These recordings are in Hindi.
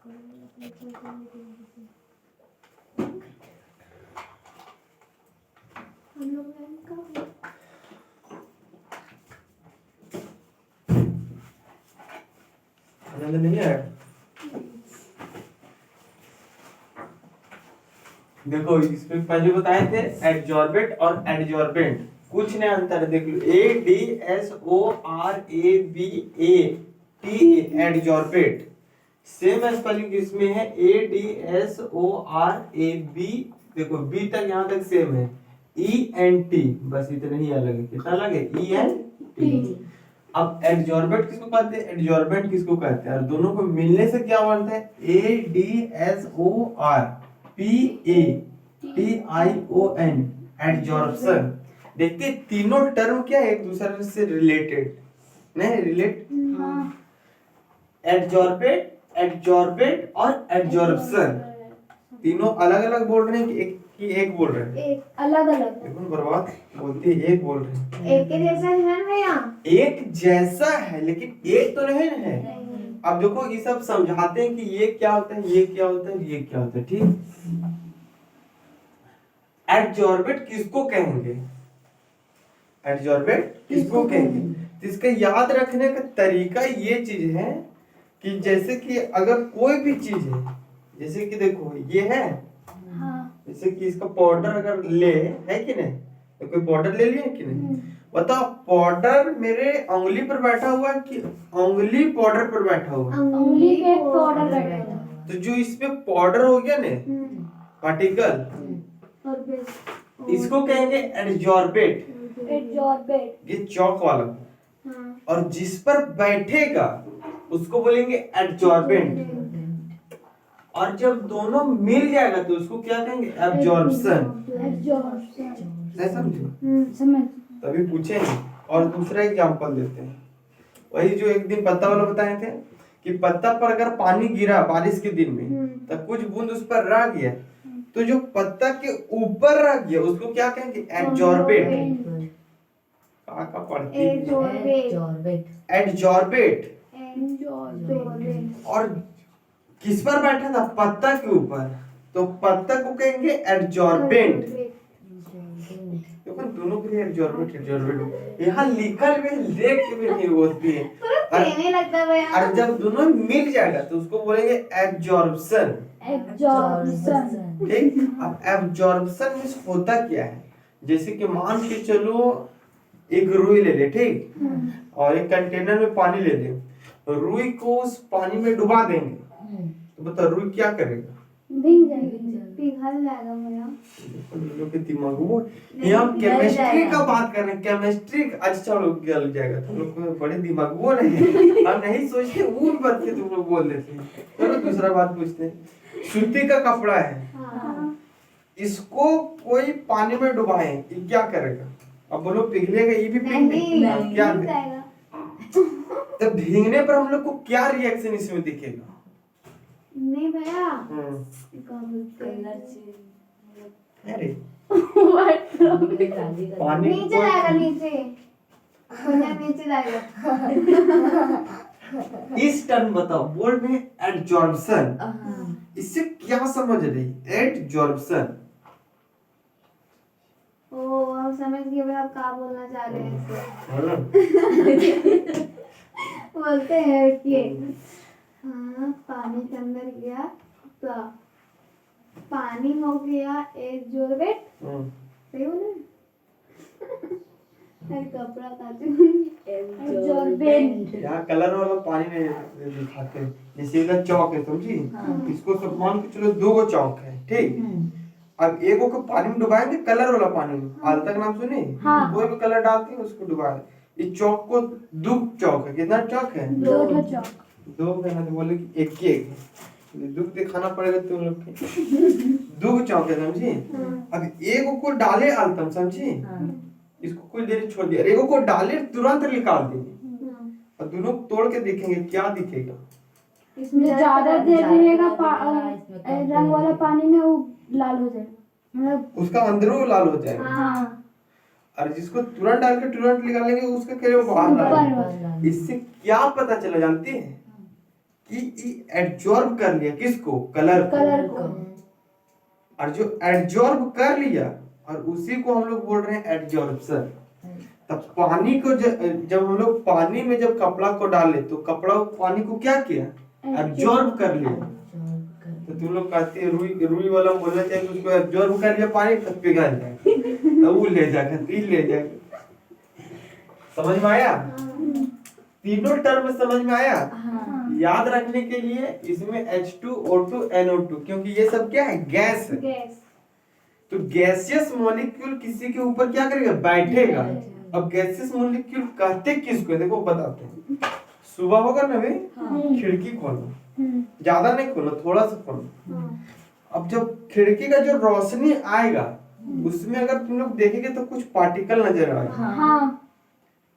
हम लोग ने कब आनंद नहीं आया। देखो इसमें पहले बताए थे एडजॉर्बेंट और एडजॉर्बेंट, कुछ नहीं अंतर है। देख लो ADSORABAT एडजॉर्बेंट, सेम स्पेलिंग इसमें है ADSORAB। देखो बी तक यहाँ तक सेम है, ENT बस इतना ही अलग है। कितना अलग है? ENT। अब एडजॉर्बेंट किसको कहते हैं, एडजॉर्बेंट किसको कहते हैं, और दोनों को मिलने से क्या बनता है? ADSORPATION adsorption. देखते तीनों टर्म क्या है, एक दूसरे से रिलेटेड नहीं रिलेट। एडजॉर्बेंट, एडजॉर्बेंट और एडजॉर्प्शन तीनों अलग अलग बोल रहे हैं कि एक बोल रहे हैं? एक अलग अलग। देखो बर्बाद बोलती है एक बोल रहे हैं। एक के जैसा है ना यहाँ? एक जैसा है लेकिन एक तो नहीं है। अब देखो ये सब समझाते हैं कि ये क्या होता है, ये क्या होता है, ये क्या होता है। ठीक, एडजॉर्बेंट किसको कहेंगे, एडजॉर्बेंट किसको कहेंगे? तो इसका याद रखने का तरीका ये चीज है कि जैसे कि अगर कोई भी चीज है, जैसे कि देखो ये है, जैसे कि इसका पाउडर अगर ले है कि नहीं, तो कोई पाउडर ले लिया कि नहीं? बताओ पाउडर मेरे उंगली पर बैठा हुआ है कि उंगली पाउडर पर बैठा हुआ है? उंगली पे पाउडर बैठा हुआ। तो जो इसमें पाउडर हो गया ना पार्टिकल, इसको कहेंगे एडजॉर्बेट। एडजॉर्बेट ये चौक वाला, और जिस पर बैठेगा उसको बोलेंगे एडजॉर्बेंट। और जब दोनों मिल जाएगा तो उसको क्या कहेंगे? एब्जॉर्प्शन। समझ। तभी पूछेंगे। और दूसरा एग्जांपल देते हैं, वही जो एक दिन पत्ता वाला बताए थे कि पत्ता पर अगर पानी गिरा बारिश के दिन में तो कुछ बूंद उस पर रह गया, तो जो पत्ता के ऊपर रह गया उसको क्या कहेंगे? एडजॉर्बेट। का पढ़ती है एडजॉर्बेट। और किस पर बैठा था? पत्ता के ऊपर, तो पत्ता को कहेंगे एडजॉर्बेंट। देखो दोनों के लिए एडजॉर्बेंट एडजॉर्बेंट यहाँ लिखल में लेख के भी नहीं होती है। और जब दोनों मिल जाएगा तो उसको बोलेंगे एब्जॉर्प्शन। एब्जॉर्प्शन। ठीक, अब एब्जॉर्प्शन में होता क्या है? जैसे कि मान के चलो एक रुई ले ले, ठीक, और एक कंटेनर में पानी ले ले, रुई को उस पानी में डुबा देंगे, तो बताओ रुई क्या करेगा? भीग जाएगी, पिघल जाएगा मेरा। लोग के दिमाग वो यहाँ केमिस्ट्री का बात कर रहे हैं, केमिस्ट्री अच्छा लोग गल जाएगा। तुम लोग को बड़े दिमाग वो नहीं, हम नहीं सोचते वो बात के तुम लोग बोल देते हैं। चलो दूसरा बात पूछते हैं। सूती का कपड़ा है, इसको कोई पानी में डुबाए, ये क्या करेगा? अब बोलो पिघलेगा? ये भी पिघलेगा क्या? तो भीगने पर हम लोग को क्या रिएक्शन इसमें दिखेगा? नहीं भैया, अरे पानी नीचे जाएगा, नीचे नीचे जाएगा। इस टर्म बताओ, बोल में एडजॉर्प्शन, इससे क्या समझ रही? एडजॉर्प्शन। ओ हम समझ गए भाई आप क्या बोलना चाह रहे हैं इससे। बोलते हैं कि हाँ पानी के अंदर गया तो पानी हो गया एडजॉर्बेंट। सही बोले? कपड़ा एडजॉर्बेंट। यहाँ कलर वाला पानी में दिखाते, जैसे इधर चौक है समझी, इसको सब मान के चलो दो गो चौक है, ठीक। अब एक को पानी में डुबाएंगे, कलर वाला पानी में, आज तक नाम सुने? कोई भी कलर डालते हैं उसको डुबा। इस चौक को दो चौक है, कितना चौक है? दो चौक। दो कहना तो बोले कि एक ही एक है, दुख दिखाना पड़ेगा तुम लोग के। दो चौक है समझी। अब एक को डाले आलतम समझी, इसको कुछ देर छोड़ दिया, एक को डाले तुरंत निकाल देंगे, और दोनों तोड़ के देखेंगे क्या दिखेगा? इसमें ज्यादा देर रहेगा रंग वाला पानी में वो लाल हो जाएगा, मतलब उसका अंदरों लाल हो जाएगा। और जिसको तुरंत डाल के तुरंत निकालेंगे उसका क्या बाहर लाल। इससे क्या पता चला जानती है? कि एब्जॉर्ब कर लिया किसको, कलर को। और जो एब्जॉर्ब कर लिया और उसी को हम लोग बोल रहे हैं एब्जॉर्प्शन। तब पानी को जब हम लोग पानी में जब कपड़ा को डाले तो कपड़ा पानी को क्या किया, एब्जॉर्ब कर लिया। तो तुम लोग कहते हैं रुई वाला बोलना चाहिए उसको एब्जॉर्ब कर लिया पानी तब पिघल जाएगा, तो वो ले जाएगा, तीन ले जाएगा। समझ में आया? तीनों टर्म समझ में आया? याद रखने के लिए इसमें H2O2 NO2, क्योंकि ये सब क्या है, गैस है। तो गैसियस मॉलिक्यूल किसी के ऊपर क्या करेगा, बैठेगा। अब गैसियस मॉलिक्यूल कहते किसको, देखो बताते हैं। सुबह होगा ना भाई, खिड़की खोलो, ज्यादा नहीं खोलो, थोड़ा सा खोलो। अब जब खिड़की का जो रोशनी आएगा उसमें अगर तुम लोग देखेंगे तो कुछ पार्टिकल नजर आएगा।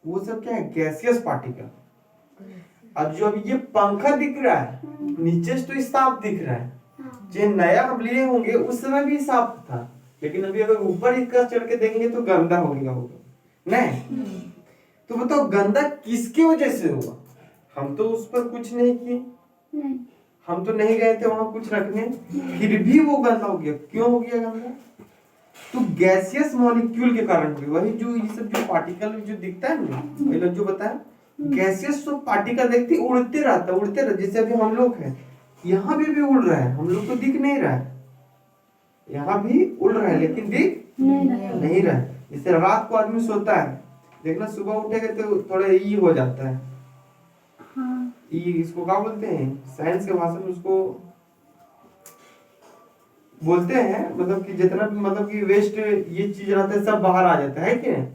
वो सब क्या है, गैसियस पार्टिकल। अब जो अभी ये पंखा दिख रहा है नीचे से तो साफ दिख रहा है, जो नया हम लिए होंगे उस समय भी साफ था, लेकिन अभी अगर ऊपर इसका चढ़ के देखेंगे तो गंदा हो गया होगा नहीं। तो बताओ गंदा किसकी वजह से हुआ? हम तो उस पर कुछ नहीं किए, हम तो नहीं गए थे वहां कुछ रखने, फिर भी वो गंदा हो गया। क्यों हो गया गंदा? तो गैसियस मॉलिक्यूल के कारण हुई। वही जो ये सब जो पार्टिकल जो दिखता है ना, पहले जो बताया, गैसियस तो पार्टिकल देखते उड़ते रहता, उड़ते रहता। जैसे अभी हम लोग हैं, यहाँ भी उड़ रहा है, हम लोग को दिख नहीं रहा है। यहाँ भी उड़ रहा है लेकिन दिख नहीं रहा है। जैसे रात को आदमी सोता है, देखना सुबह उठेगा तो थोड़ा ई हो जाता है। इसको क्या बोलते हैं, साइंस के भाषा में उसको बोलते हैं, मतलब कि जितना भी मतलब कि वेस्ट ये चीज रहता है सब बाहर आ जाता है कि नहीं।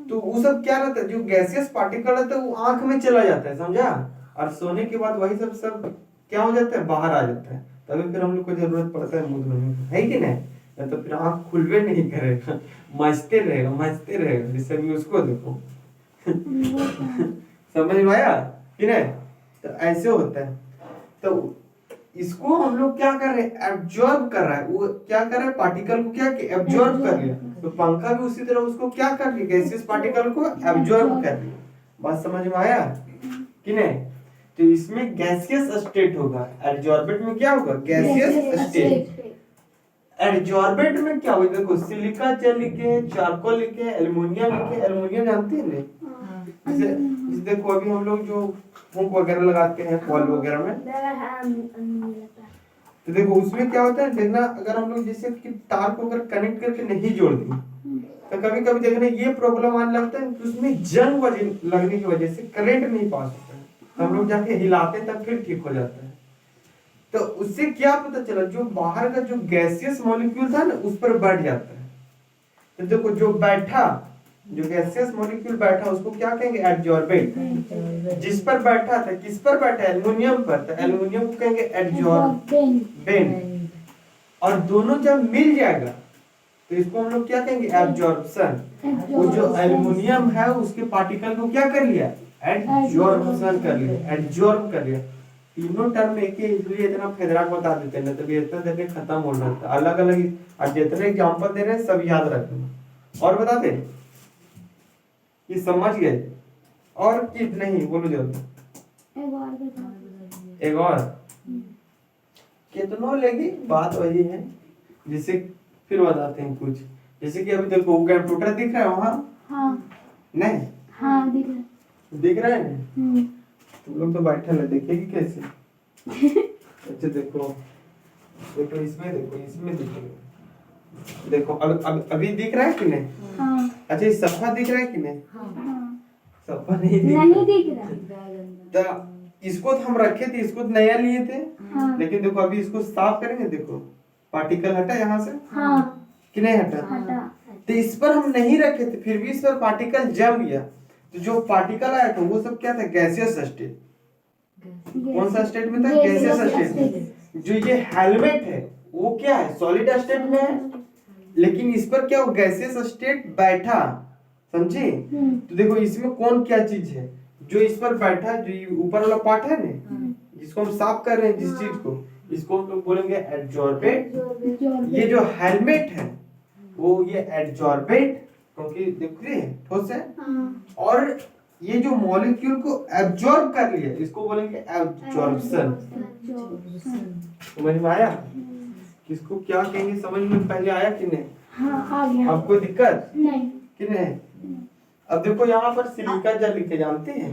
तो वो सब क्या रहता है, जो गैसियस पार्टिकल रहता है वो आंख में चला जाता है, समझा? और सोने के बाद वही सब क्या हो जाता है, बाहर आ जाता है। तभी फिर हम लोग को जरूरत पड़ता है मुंह धोने की, है कि नहीं? तो फिर आंख खुलवे नहीं करेगा, मचते रहेगा। जिससे भी उसको देखो समझ में आया कि नहीं? तो ऐसे होता है। तो इसको हम लोग क्या कर रहे हैं, एब्जॉर्ब कर रहा है। वो क्या कर रहा है, पार्टिकल को क्या एब्जॉर्ब कर लिया। तो पंखा भी उसी तरह उसको क्या कर लिया, गैसियस पार्टिकल को एब्जॉर्ब कर लिया। बात समझ में आया कि नहीं? तो इसमें गैसियस स्टेट होगा, एब्जॉर्बेंट में क्या होगा, गैसियस स्टेट। एब्जॉर्बेंट में क्या होगा, देखो सिलिका जेल लिखे, चारकोल लिखे, एल्युमिनियम लिखे। एल्युमिनियम जानते हैं ना? जैसे देखो अभी हम लोग जो फूंक वगैरह लगाते हैं फॉल वगैरह में, तो देखो उसमें क्या होता है, देखना अगर हम लोग जैसे कि तार को अगर कनेक्ट करके नहीं जोड़ते तो कभी कभी देखना ये प्रॉब्लम आने लगता है, तो उसमें जंग लगने की वजह से करंट नहीं पास होता है। तो हम लोग जाके हिलाते हैं तब फिर ठीक हो जाता है। तो उससे क्या पता चला, जो बाहर का जो गैसियस मॉलिक्यूल था ना उस पर बैठ जाता है। तो देखो जो गैसियस मॉलिक्यूल बैठा उसको क्या कहेंगे, एब्जॉर्बेंट। जिस पर बैठा था, किस पर बैठा, एल्युमिनियम पर, तो एल्युमिनियम को कहेंगे एब्जॉर्बेंट। और दोनों जब मिल जाएगा तो इसको हम लोग क्या कहेंगे, एब्जॉर्प्शन। वो जो एल्युमिनियम है उसके पार्टिकल को क्या कर लिया, एब्जॉर्प्शन कर लिया। तीनों टर्म एक ही, इसलिए इतना फेदराक बता देते हैं, तभी इतना देर में खत्म हो जाता है। अलग अलग और जितने एग्जांपल दे रहे हैं सब याद रखना। और बता दे ये समझ गए? और कि नहीं, बोलो जल्दी। एक और कितनों लेगी, बात वही है। जैसे फिर बताते हैं कुछ, जैसे कि अभी देखो कंप्यूटर दिख रहा है वहाँ, नहीं दिख रहा है। तुम लोग तो बैठे हैं, देखेगी कैसे? अच्छा देखो इसमें देखो अभी दिख रहा है कि नहीं? अच्छा ये सफा दिख रहा है कि नहीं? सफा नहीं दिख रहा। तो इसको तो हम रखे थे, इसको तो नया लिए थे, लेकिन देखो अभी इसको साफ करेंगे, देखो पार्टिकल हटा यहाँ से कि नहीं हटा? तो इस पर हम नहीं रखे थे, फिर भी इस पर पार्टिकल जम गया। तो जो पार्टिकल आया था वो सब क्या था, गैसियस स्टेट। कौन सा स्टेट में था, गैसियस स्टेट। जो ये हेलमेट है वो क्या है, सॉलिड स्टेट में है, लेकिन इस पर क्या, गैसियस स्टेट बैठा, समझे? तो देखो इसमें कौन क्या चीज है जो इस पर बैठा, जो ऊपर वाला पार्ट है ना जिसको हम साफ कर रहे हैं, जिस चीज को, इसको हम लोग बोलेंगे एब्जॉर्बेंट। ये जो हेलमेट है वो ये एब्जॉर्बेंट, क्योंकि देख रहे हैं ठोस है। और ये जो मॉलिक्यूल को एब्जॉर्ब कर लिया इसको बोलेंगे एब्जॉर्प्शन। समझ में आया? किसको क्या कहेंगे समझ में पहले आया कि नहीं? हाँ आ गया। आपको दिक्कत नहीं कि नहीं? अब देखो यहाँ पर सिलिका जेल लिखे जानते हैं,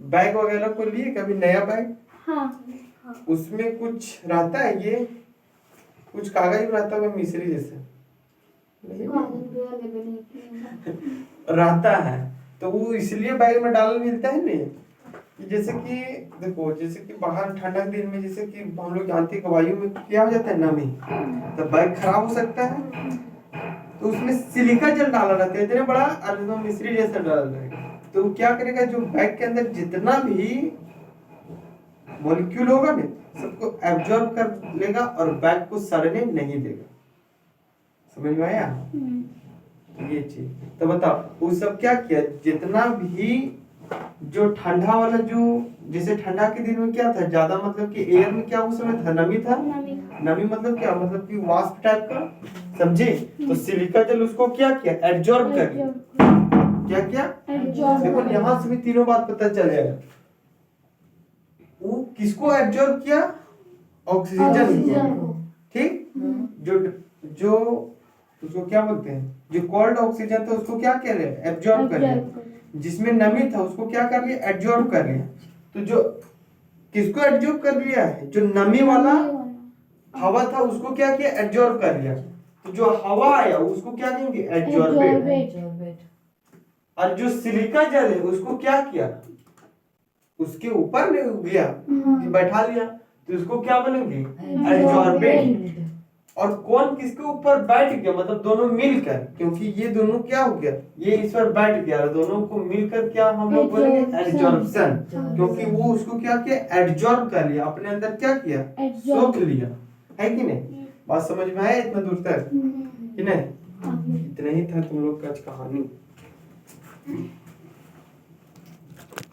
बैग वगैरह को लिए कभी नया बैग, हाँ उसमें कुछ रहता है, ये कुछ कागज रहता है मिश्री जैसे रहता है, तो वो इसलिए बैग में डालना मिलता है नहीं कि जैसे कि देखो जैसे कि बाहर ठंडा के दिन में जैसे कि हम लोग जानते हैं वायु में क्या हो जाता है नमी, तो बैग खराब हो सकता है, तो उसमें सिलिका जेल डाला रहता है इतने बड़ा और मिश्री जैसा डाला रहेगा, तो वो क्या करेगा जो बैग के अंदर जितना भी मॉलिक्यूल होगा ना सबको एब्जॉर्ब कर लेगा और बैग को सड़ने नहीं देगा। समझ में आया? ये चीज तो बताओ वो सब क्या किया, जितना भी जो ठंडा वाला जो जैसे ठंडा के दिन में क्या था ज्यादा मतलब कि एयर में क्या उस समय था नमी था, नमी मतलब क्या मतलब कि वाष्प टाइप का, समझे? तो सिलिका जेल उसको क्या किया एब्जॉर्ब कर लिया। क्या किया? देखो यहाँ से भी तीनों बात पता चल जाएगा। वो किसको एब्जॉर्ब किया? ऑक्सीजन को। ठीक, जो जो उसको क्या बोलते हैं जो कोल्ड ऑक्सीजन था उसको क्या कर लिया एब्जॉर्ब कर लिया, जिसमें नमी था उसको क्या कर लिया एब्जॉर्ब कर लिया। तो जो किसको एब्जॉर्ब कर लिया है जो नमी वाला हवा था उसको क्या किया एब्जॉर्ब कर लिया, तो जो हवा आया उसको क्या कहेंगे एब्जॉर्बेट। और जो सिलिका जेल है उसको क्या किया उसके ऊपर में गया कि बैठा लिया, तो इसको क्या बोलेंगे एब्जॉर्बेट। और कौन किसके ऊपर बैठ गया मतलब दोनों मिलकर, क्योंकि ये दोनों क्या हो गया ये इस पर बैठ गया और दोनों को मिलकर क्या हम लोग बोलेंगे एब्जॉर्प्शन, क्योंकि वो उसको क्या किया एब्जॉर्ब कर लिया अपने अंदर क्या किया सोख लिया, है कि नहीं? बात समझ में आया इतना दूर तक कि नहीं? इतना ही था तुम लोग का आज कहानी।